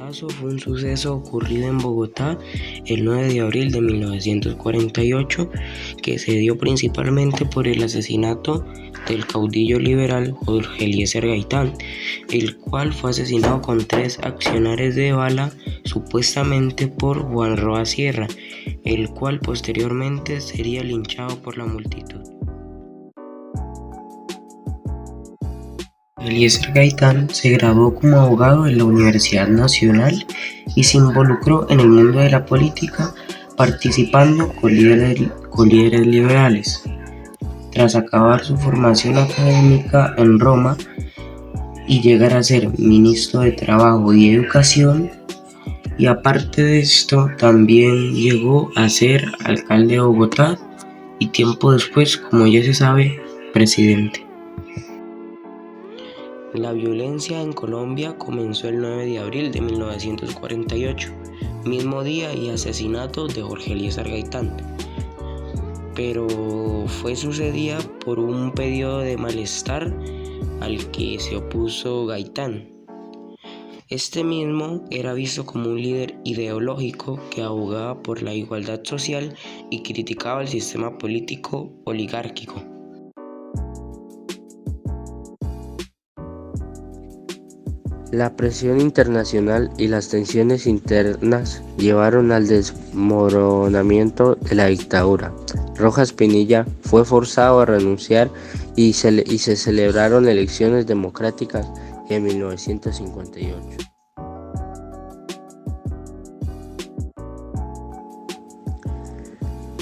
caso fue un suceso ocurrido en Bogotá el 9 de abril de 1948, que se dio principalmente por el asesinato del caudillo liberal Jorge Eliezer Gaitán, el cual fue asesinado con 3 accionarios de bala, supuestamente por Juan Roa Sierra, el cual posteriormente sería linchado por la multitud. Eliezer Gaitán se graduó como abogado en la Universidad Nacional y se involucró en el mundo de la política, participando con líderes liberales. Tras acabar su formación académica en Roma y llegar a ser ministro de Trabajo y Educación, y aparte de esto también llegó a ser alcalde de Bogotá y tiempo después, como ya se sabe, presidente. La violencia en Colombia comenzó el 9 de abril de 1948, mismo día y asesinato de Jorge Eliezer Gaitán, pero fue sucedida por un periodo de malestar al que se opuso Gaitán. Este mismo era visto como un líder ideológico que abogaba por la igualdad social y criticaba el sistema político oligárquico. La presión internacional y las tensiones internas llevaron al desmoronamiento de la dictadura. Rojas Pinilla fue forzado a renunciar y se celebraron elecciones democráticas en 1958.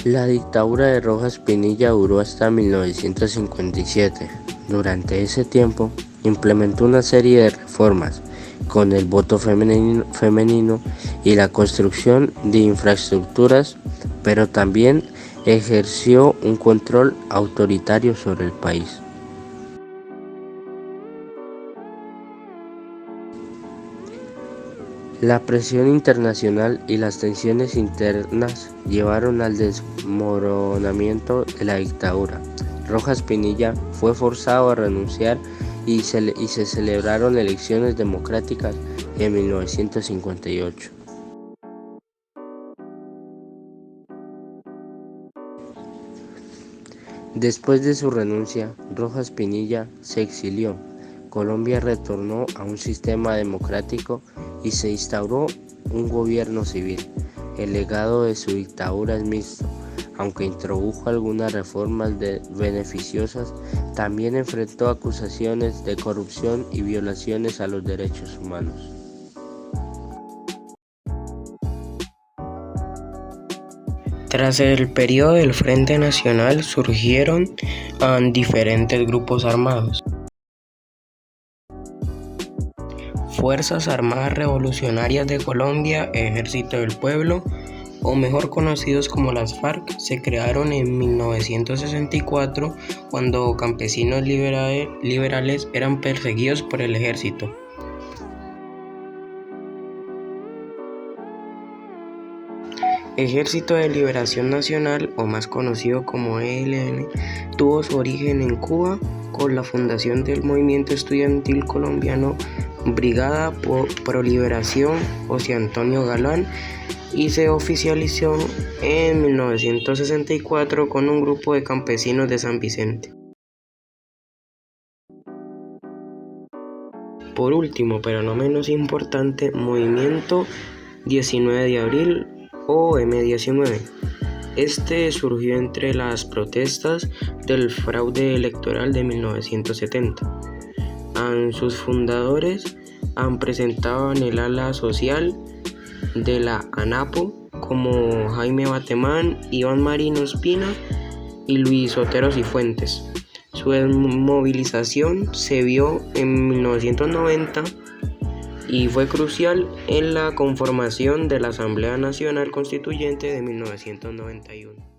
La dictadura de Rojas Pinilla duró hasta 1957. Durante ese tiempo, implementó una serie de reformas, con el voto femenino y la construcción de infraestructuras, pero también ejerció un control autoritario sobre el país. La presión internacional y las tensiones internas llevaron al desmoronamiento de la dictadura. Rojas Pinilla fue forzado a renunciar y se celebraron elecciones democráticas en 1958. Después de su renuncia, Rojas Pinilla se exilió. Colombia retornó a un sistema democrático y se instauró un gobierno civil. El legado de su dictadura es mixto. Aunque introdujo algunas reformas beneficiosas, también enfrentó acusaciones de corrupción y violaciones a los derechos humanos. Tras el periodo del Frente Nacional surgieron diferentes grupos armados. Fuerzas Armadas Revolucionarias de Colombia, Ejército del Pueblo, o mejor conocidos como las FARC, se crearon en 1964 cuando campesinos liberales eran perseguidos por el ejército. Ejército de Liberación Nacional, o más conocido como ELN, tuvo su origen en Cuba con la fundación del movimiento estudiantil colombiano Brigada Pro Liberación José Antonio Galán, y se oficializó en 1964 con un grupo de campesinos de San Vicente. Por último, pero no menos importante, Movimiento 19 de Abril o M19. Este surgió entre las protestas del fraude electoral de 1970. Sus fundadores presentaban el ala social de la ANAPO como Jaime Batemán, Iván Marino Espina y Luis Otero Cifuentes. Su desmovilización se vio en 1990 y fue crucial en la conformación de la Asamblea Nacional Constituyente de 1991.